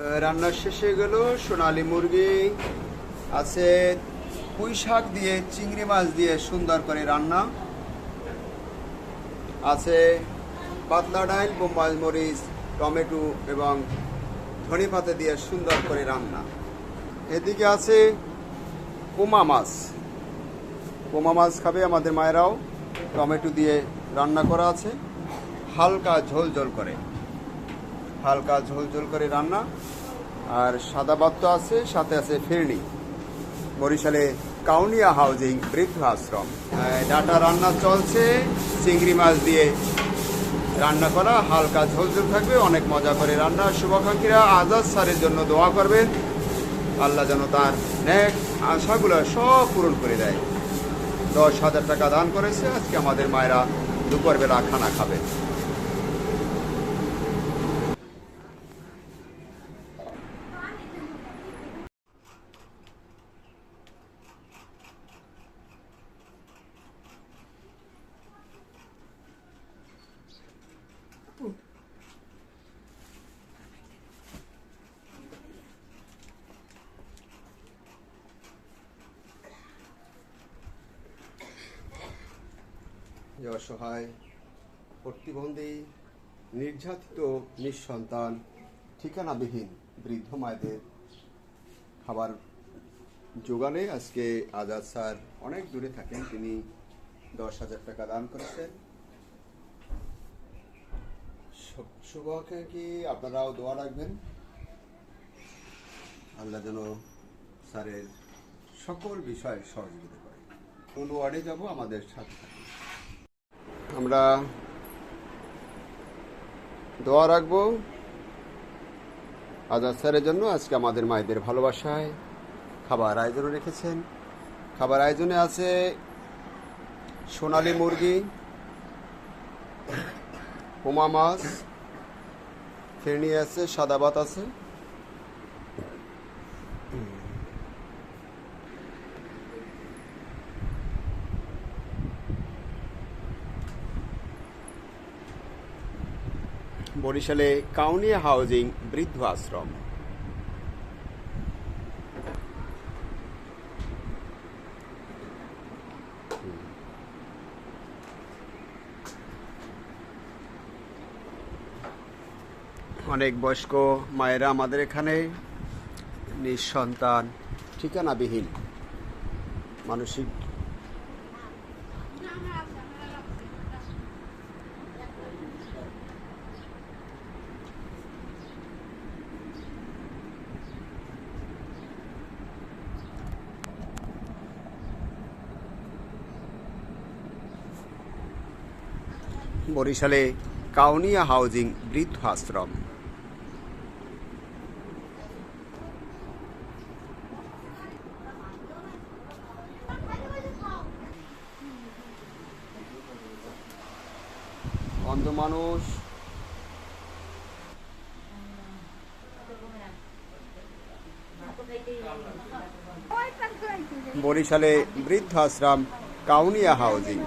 রান্না শেষে গেল। সোনালী মুরগি আছে, পুঁই শাক দিয়ে চিংড়ি মাছ দিয়ে সুন্দর করে রান্না আছে, পাতলা ডাল, বোম্বাই মরিচ, টমেটো এবং ধনে পাতা দিয়ে সুন্দর করে রান্না। এদিকে আছে পোমা মাছ। পোমা মাছ খাবে আমাদের মায়েরাও। টমেটো দিয়ে রান্না করা আছে, হালকা ঝোল ঝোল করে, হালকা ঝোল ঝোল করে রান্না। আর সাদা ভাত তো আছে, সাথে আছে ফিরনি। বরিশালে কাউনিয়া হাউজিং বৃদ্ধ আশ্রম। ডাটা রান্না চলছে, চিংড়ি মাছ দিয়ে রান্না করা, হালকা ঝোল ঝোল থাকবে, অনেক মজা করে রান্না। শুভাকাঙ্ক্ষীরা আজাদ স্যারের জন্য দোয়া করবেন, আল্লাহ যেন তার নেক আশাগুলো সব পূরণ করে দেয়। 10,000 টাকা দান করেছে। আজকে আমাদের মায়েরা দুপুরবেলা খানা খাবে। অসহায়, প্রতিবন্ধী, নির্যাতিত, নিঃসন্তান, ঠিকানাবিহীন বৃদ্ধ মায়েদের খাবার যোগানে আজকে আজাদ স্যার অনেক দূরে থাকেন, তিনি 10,000 টাকা দান করেছেন। শুভাকাঙ্ক্ষী আপনারাও দোয়া রাখবেন, আল্লাহ যেন স্যারের সকল বিষয়ে সহযোগিতা করে। কোন ওয়ার্ডে যাব, আমাদের সাথে থাকুন। আমরা দোয়া রাখবো আজাদ স্যারের জন্য। আজকে আমাদের মায়েদের ভালোবাসায় খাবার আয়োজন রেখেছেন। খাবার আয়োজনে আছে সোনালী মুরগি, পোমা মাছ, ফিরনি আছে, সাদা ভাত আছে। বরিশালে কাউনিয়া হাউজিং বৃদ্ধ আশ্রম। অনেক বয়স্ক মায়েরা আমাদের এখানে, নিঃসন্তান, ঠিকানাবিহীন, মানসিক বরিশালে কাউনিয়া হাউজিং বৃদ্ধ আশ্রম। অন্ধ মানুষ, বরিশালে বৃদ্ধ আশ্রম, কাউনিয়া হাউজিং।